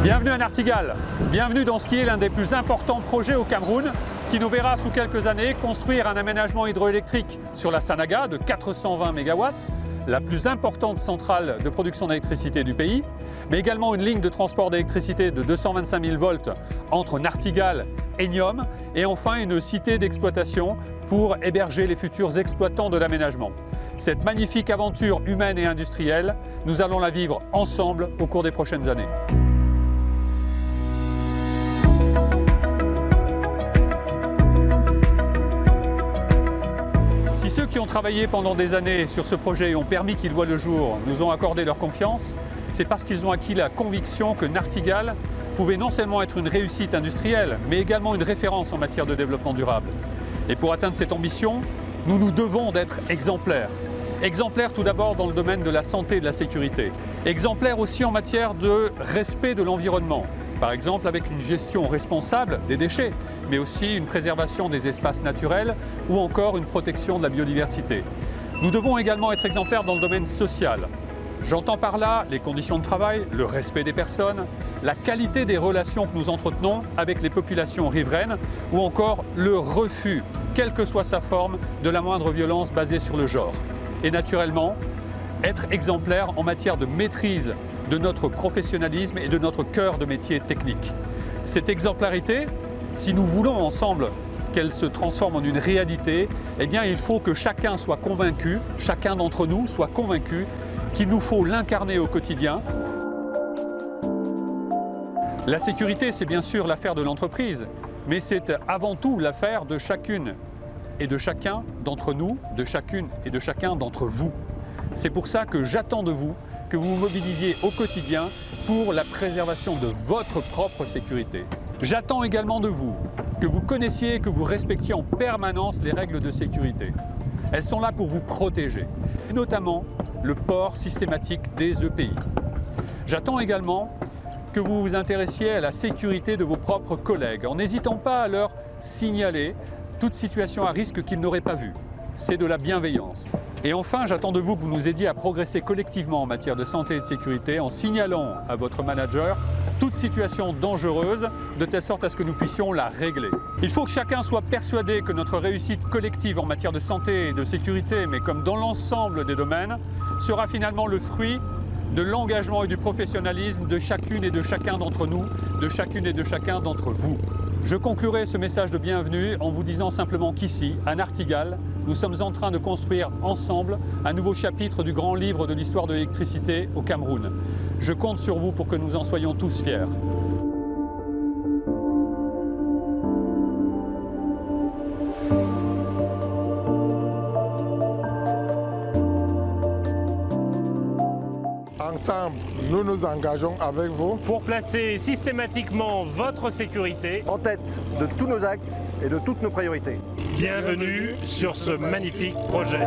Bienvenue à Nartigal, bienvenue dans ce qui est l'un des plus importants projets au Cameroun, qui nous verra sous quelques années construire un aménagement hydroélectrique sur la Sanaga de 420 MW, la plus importante centrale de production d'électricité du pays, mais également une ligne de transport d'électricité de 225 000 volts entre Nartigal et Niom, et enfin une cité d'exploitation pour héberger les futurs exploitants de l'aménagement. Cette magnifique aventure humaine et industrielle, nous allons la vivre ensemble au cours des prochaines années. Si ceux qui ont travaillé pendant des années sur ce projet et ont permis qu'il voit le jour nous ont accordé leur confiance, c'est parce qu'ils ont acquis la conviction que Nartigal pouvait non seulement être une réussite industrielle, mais également une référence en matière de développement durable. Et pour atteindre cette ambition, nous nous devons d'être exemplaires. Exemplaires tout d'abord dans le domaine de la santé et de la sécurité. Exemplaires aussi en matière de respect de l'environnement. Par exemple avec une gestion responsable des déchets, mais aussi une préservation des espaces naturels ou encore une protection de la biodiversité. Nous devons également être exemplaires dans le domaine social. J'entends par là les conditions de travail, le respect des personnes, la qualité des relations que nous entretenons avec les populations riveraines ou encore le refus, quelle que soit sa forme, de la moindre violence basée sur le genre. Et naturellement, être exemplaire en matière de maîtrise de notre professionnalisme et de notre cœur de métier technique. Cette exemplarité, si nous voulons ensemble qu'elle se transforme en une réalité, eh bien il faut que chacun soit convaincu, chacun d'entre nous soit convaincu qu'il nous faut l'incarner au quotidien. La sécurité, c'est bien sûr l'affaire de l'entreprise, mais c'est avant tout l'affaire de chacune et de chacun d'entre nous, de chacune et de chacun d'entre vous. C'est pour ça que j'attends de vous que vous vous mobilisiez au quotidien pour la préservation de votre propre sécurité. J'attends également de vous que vous connaissiez et que vous respectiez en permanence les règles de sécurité. Elles sont là pour vous protéger, notamment le port systématique des EPI. J'attends également que vous vous intéressiez à la sécurité de vos propres collègues, en n'hésitant pas à leur signaler toute situation à risque qu'ils n'auraient pas vue. C'est de la bienveillance. Et enfin, j'attends de vous que vous nous aidiez à progresser collectivement en matière de santé et de sécurité en signalant à votre manager toute situation dangereuse de telle sorte à ce que nous puissions la régler. Il faut que chacun soit persuadé que notre réussite collective en matière de santé et de sécurité, mais comme dans l'ensemble des domaines, sera finalement le fruit de l'engagement et du professionnalisme de chacune et de chacun d'entre nous, de chacune et de chacun d'entre vous. Je conclurai ce message de bienvenue en vous disant simplement qu'ici, à Nartigal, nous sommes en train de construire ensemble un nouveau chapitre du grand livre de l'histoire de l'électricité au Cameroun. Je compte sur vous pour que nous en soyons tous fiers. Ensemble, nous nous engageons avec vous pour placer systématiquement votre sécurité en tête de tous nos actes et de toutes nos priorités. Bienvenue sur ce magnifique projet.